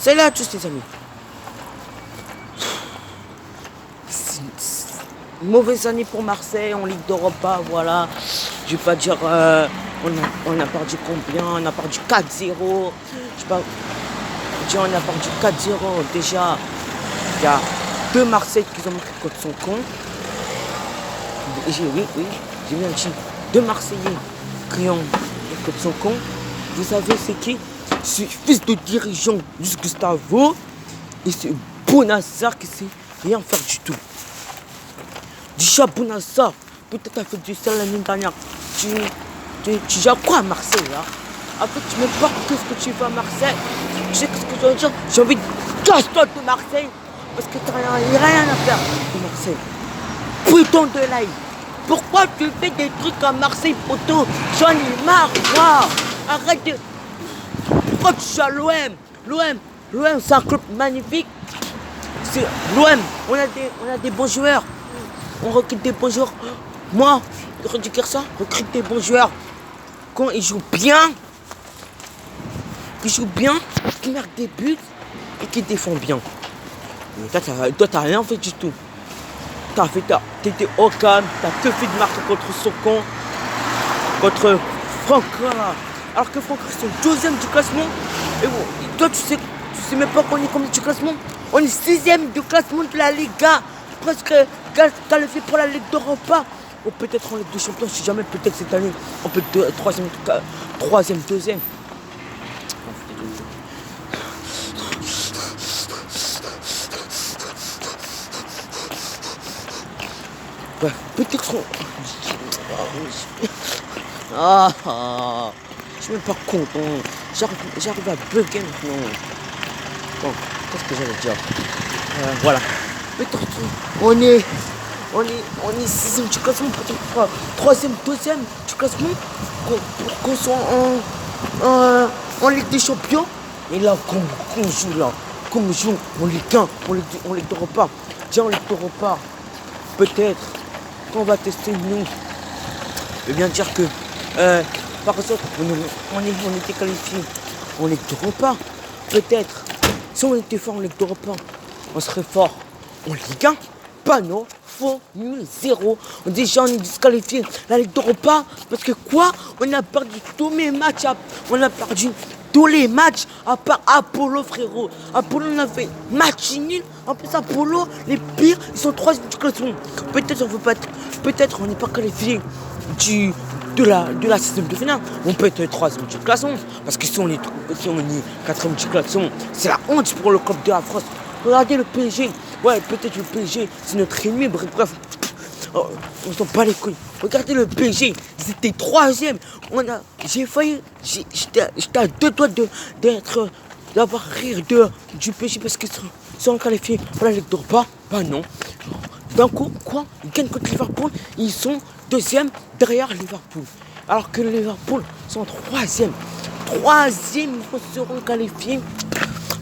Salut à tous les amis. Mauvaise année pour Marseille en Ligue d'Europa, voilà. Je vais pas dire on a perdu combien, on a perdu 4-0. Je sais pas dire on a perdu 4-0 déjà. Il y a deux Marseillais qui ont marqué contre son con. Oui, j'ai bien dit. Deux Marseillais qui ont marqué contre son con. Vous savez c'est qui? Ce fils de dirigeant Luis Gustavo et ce Bonassar qui sait rien faire du tout. Déjà Bonassar, peut-être t'as fait du sale l'année dernière. Tu joues quoi à Marseille là? En fait tu me parles qu'est-ce que tu fais à Marseille. Tu sais ce que je veux dire? J'ai envie de casse-toi de Marseille. Parce que t'as rien à faire de Marseille. Putain de l'ail. Pourquoi tu fais des trucs à Marseille, poteau? J'en ai marre, moi. Arrête de... Pourquoi tu joues à l'OM? L'OM c'est un club magnifique. C'est l'OM, on a des bons joueurs. On recrute des bons joueurs. Moi, Rudy Garcia recrute des bons joueurs. Quand ils jouent bien, qu'ils marquent des buts et qu'ils défendent bien. Mais toi, t'as rien fait du tout. T'étais au calme, t'as que fait de marquer contre Socon, contre Francfort. Alors que Francfort sont 12e du classement. Et bon, toi, tu sais même pas qu'on est combien du classement? On est 6e du classement de la Liga. Presque qualifié pour la Ligue d'Europa. Ou peut-être en Ligue des Champions, si jamais, peut-être cette année, on peut être 3e, 2e. Ouais, peut-être qu'on... je suis même pas content. J'arrive à bugger maintenant. Bon, qu'est-ce que j'allais dire? Voilà. Peut-être on est 6e du classement, peut-être 3e, 2e du classement, pour qu'on soit en Ligue des Champions. Et là, qu'on joue en Ligue 1, en Ligue d'Europa. Déjà en Ligue d'Europa, peut-être qu'on va tester nous. Je veux bien dire que, par exemple, on était qualifié en Ligue d'Europa. Peut-être, si on était fort en Ligue d'Europa, on serait fort en Ligue 1. Pas non, faux, nul, zéro. Déjà on est disqualifié la Ligue d'Europa. Parce que quoi? On a perdu tous les matchs. On a perdu tous les matchs à part Apollo, frérot. Apollo, on a fait match nul. En plus Apollo, les pires, ils sont 3e du classement. Peut-être on n'est pas qualifié de la 6e de finale. On peut être 3e du classement. Parce que si on est 4e du classement, c'est la honte pour le club de la France. Regardez le PSG. Ouais, peut-être le PSG, c'est notre ennemi. Bref, on s'en bat les couilles. Regardez le PSG, ils étaient 3e. J'ai failli, j'étais à 2 doigts d'avoir rire du PSG parce qu'ils sont qualifiés pour la Ligue d'Europa. Bah non. D'un coup, quoi? Ils gagnent contre Liverpool. Ils sont 2e derrière Liverpool. Alors que Liverpool sont 3e. 3e, ils seront qualifiés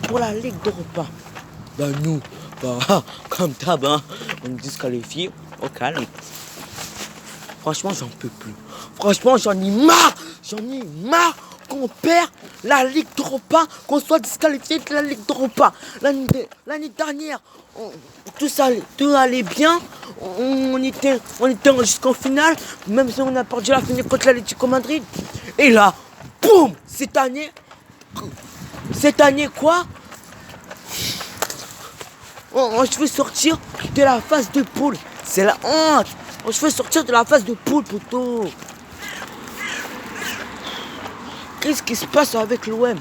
pour la Ligue d'Europa. Bah nous, comme d'hab, hein, on est disqualifié au calme. Franchement, j'en peux plus. Franchement, j'en ai marre qu'on perd la Ligue d'Europa, qu'on soit disqualifié de la Ligue d'Europa. L'année dernière, tout allait bien. On était jusqu'en finale, même si on a perdu la finale contre l'Atlético Madrid. Et là, boum, cette année quoi? Je veux sortir de la phase de poule. C'est la honte. Je veux sortir de la phase de poule, poteau. Qu'est-ce qui se passe avec l'OM?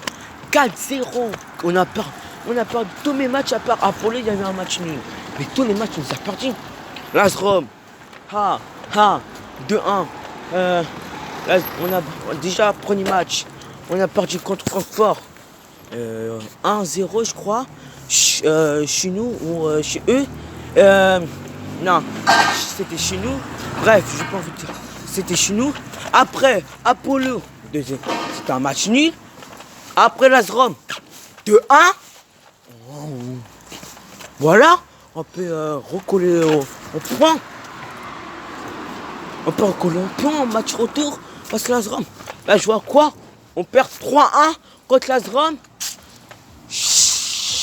4-0. On a perdu tous mes matchs à part Apollo, il y avait un match nul. Mais tous les matchs, on les a perdus. Lazrom. 2-1. On a déjà premier match. On a perdu contre Francfort. 1-0, je crois. Chez nous ou chez eux. Non, c'était chez nous. Bref, j'ai pas envie de dire. C'était chez nous. Après, Apollo, c'était un match nul. Après Lazrom, 2-1. Voilà, on peut recoller au point. On peut recoller au point en match retour. Parce que Lazrom, là je vois quoi? On perd 3-1 contre Lazrom.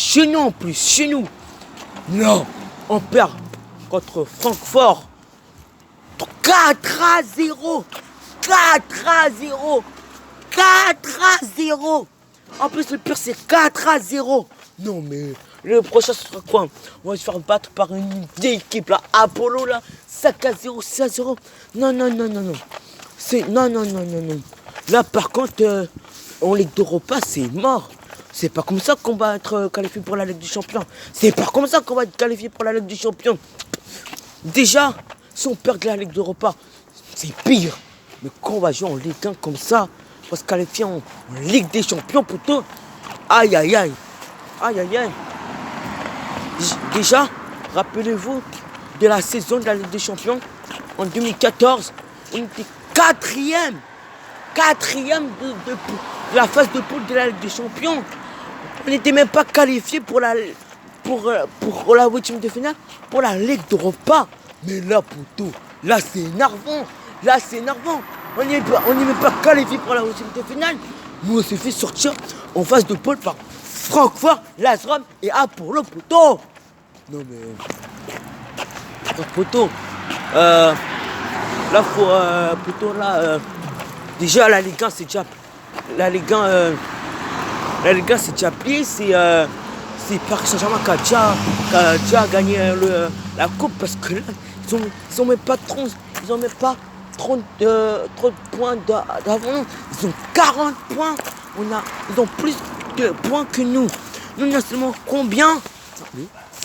chez nous en plus, chez nous. Non, on perd contre Francfort. 4-0. 4-0. 4-0. En plus, le pire, c'est 4-0. Non, mais le prochain, ce sera quoi? On va se faire battre par une vieille équipe, là. Apollo, là. 5-0, 6-0. Non. Non. Là, par contre, en Ligue d'Europa, c'est mort. C'est pas comme ça qu'on va être qualifié pour la Ligue des Champions. C'est pas comme ça qu'on va être qualifié pour la Ligue des Champions. Déjà, si on perd la Ligue d'Europa, c'est pire. Mais quand on va jouer en Ligue 1 comme ça, on va se qualifier en Ligue des Champions, plutôt. Aïe. Déjà, rappelez-vous de la saison de la Ligue des Champions en 2014. On était quatrième de la phase de poule de la Ligue des Champions. On n'était même pas qualifié pour la 8e de finale pour la Ligue d'Europa. Mais là, poto, là c'est énervant. On n'est même pas qualifié pour la 8e de finale. Nous on s'est fait sortir en phase de poule par Francfort, Lazio et Apollo, poto. Non mais poto. Là faut plutôt là déjà la Ligue 1 c'est déjà la Ligue 1 c'est déjà plié, c'est Paris Saint-Germain qui a déjà gagné la coupe parce que là ils ont même pas 30 points d'avance, ils ont 40 points, ils ont plus de points que nous. Nous on a seulement combien?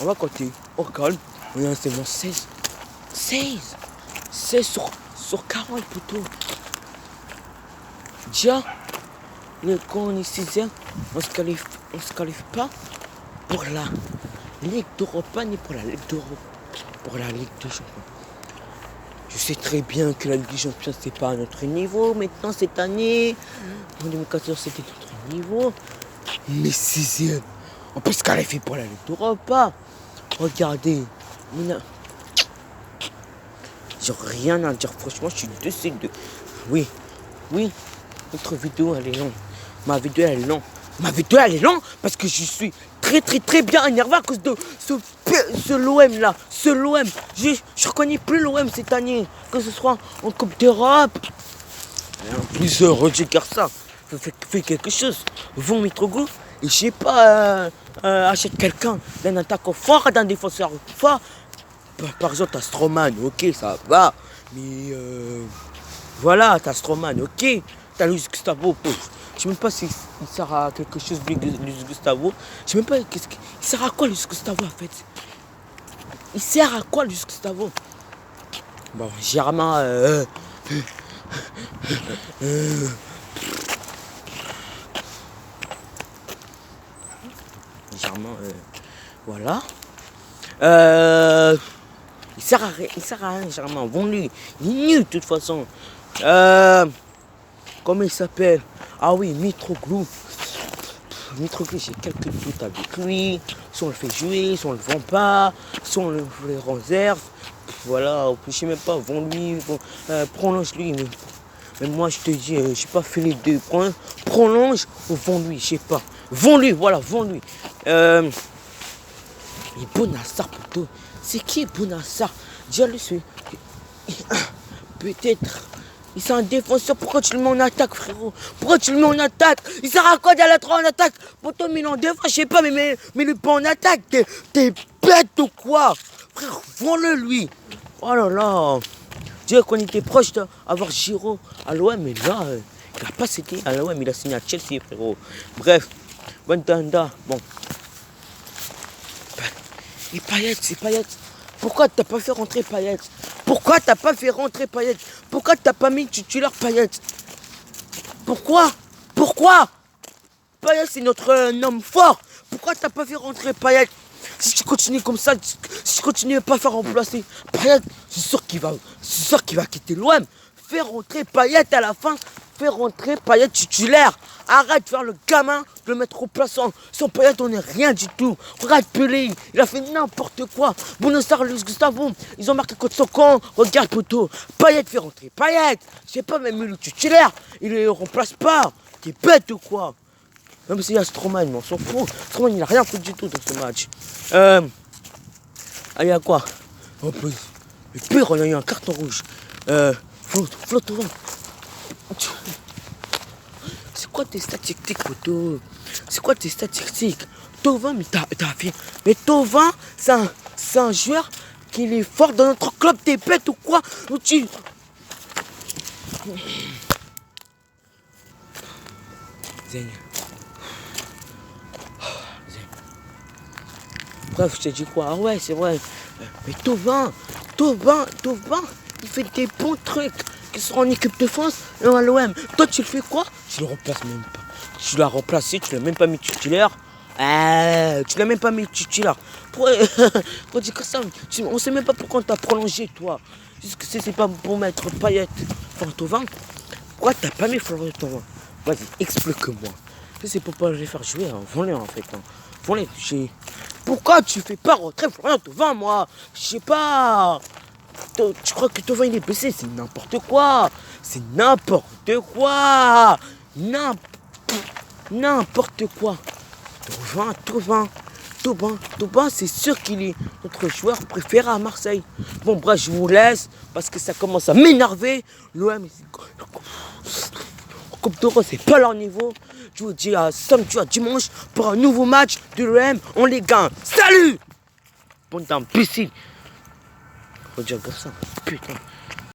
On va compter, au calme, on a seulement 16 sur 40 plutôt. Déjà, quand on est 6ème, on se qualifie pas pour la Ligue d'Europa ni pour la Ligue d'Europe. Pour la Ligue des Champions. Je sais très bien que la Ligue des Champions c'est pas à notre niveau. Maintenant cette année, en 2014 c'était notre niveau. Mais 6ème, on peut se qualifier pour la Ligue d'Europa. Regardez, j'ai rien à dire, franchement, je suis déçu. Oui, notre vidéo elle est longue. Ma vidéo elle est longue parce que je suis très bien énervé à cause de ce l'OM là. Je reconnais plus l'OM cette année, que ce soit en Coupe d'Europe. Et en plus, Roger Garcia fait quelque chose. Vont Mitroglou, et je sais pas, achète quelqu'un d'un attaquant fort, d'un défenseur fort. Par exemple, t'as Stroman, ok, ça va. Mais voilà, t'as Stroman, ok. T'as Luis Gustavo, je sais même pas s'il sert à quelque chose, Luis Gustavo. Je sais même pas, il sert à quoi Luis Gustavo en fait? Il sert à quoi Luis Gustavo? Bon, Germain, voilà. Il sert à rien, Germain. Bon, lui, il est nul de toute façon. Comment il s'appelle? Ah oui, Mitroglou, j'ai quelques doutes avec lui. Si on le fait jouer, si on le vend pas, si on le réserve. Voilà, je sais même pas, vends-lui, prolonge-lui. Mais moi, je te dis, je sais pas fait les deux. Prolonge ou vends-lui, je sais pas. Vends-lui, voilà, vends-lui. Et Bonassar, plutôt. C'est qui Bonassar? Dis-le, peut-être. C'est un défenseur, pourquoi tu le mets en attaque, frérot? Pourquoi tu le mets en attaque? Il sert à quoi d'aller en attaque? Pourtant, mais en défense, je sais pas, mais le pas en attaque. T'es bête ou quoi? Frère, vends-le lui. Oh là là. Tu sais qu'on était proche d'avoir Giroud à l'OM, mais là, il n'a pas signé à l'OM, il a signé à Chelsea, frérot. Bref, Bantanda, bon. Et Payet, c'est Payet. Pourquoi t'as pas fait rentrer Payet? Pourquoi t'as pas mis titulaire Payet? Pourquoi Payet c'est notre homme fort. Pourquoi t'as pas fait rentrer Payet? Si tu continues comme ça, si tu continues à pas faire remplacer Payet, c'est sûr qu'il va quitter l'OM. Fais rentrer Payet à la fin. Fais rentrer Payet titulaire. Arrête de faire le gamin, de le mettre au plaçant. Sans Payet, on n'est rien du tout. Regarde Pelé, il a fait n'importe quoi. Bonassar, Luis Gustavo, ils ont marqué contre son camp. Regarde poto, Payet fait rentrer Payet. Je sais pas, même le titulaire, il ne remplace pas. T'es bête ou quoi? Même s'il y a Stroman, mais on s'en fout. Stroman, il a rien fait du tout dans ce match. Allez, à quoi? Oh, le pire, on a eu un carton rouge. Flotte. C'est quoi tes statistiques, photo? C'est quoi tes statistiques? Tovin, mais t'as fait. Mais Tovin, c'est un joueur qui est fort dans notre club, t'es bête ou quoi? Zeng. Bref, je t'ai dit quoi? Ah ouais, c'est vrai. Mais Tovin, il fait des bons trucs. Qui sera en équipe de France et à l'OM. Toi, tu le fais quoi? Tu le remplaces même pas. Tu l'as remplacé, tu l'as même pas mis titulaire. Tu l'as même pas mis titulaire. Pourquoi dire que ça? On sait même pas pourquoi t'as prolongé, toi. C'est pas pour mettre Payet. Florian Thauvin. Pourquoi t'as pas mis Florian Thauvin? Vas-y, explique-moi. C'est pour pas les faire jouer. Hein. Vends-les en fait. Hein. Vends-les. Pourquoi tu fais pas rentrer Florian Thauvin, moi? Je sais pas. Tu crois que Tovin il est blessé? C'est n'importe quoi. C'est n'importe quoi. N'importe quoi. Tovin, c'est sûr qu'il est notre joueur préféré à Marseille. Bon, bref, je vous laisse parce que ça commence à m'énerver. L'OM, en Coupe d'Europe, c'est pas leur niveau. Je vous dis à samedi, à dimanche pour un nouveau match de l'OM. On les gagne. Salut! Bon d'imbécile. Faut dire comme ça. Putain.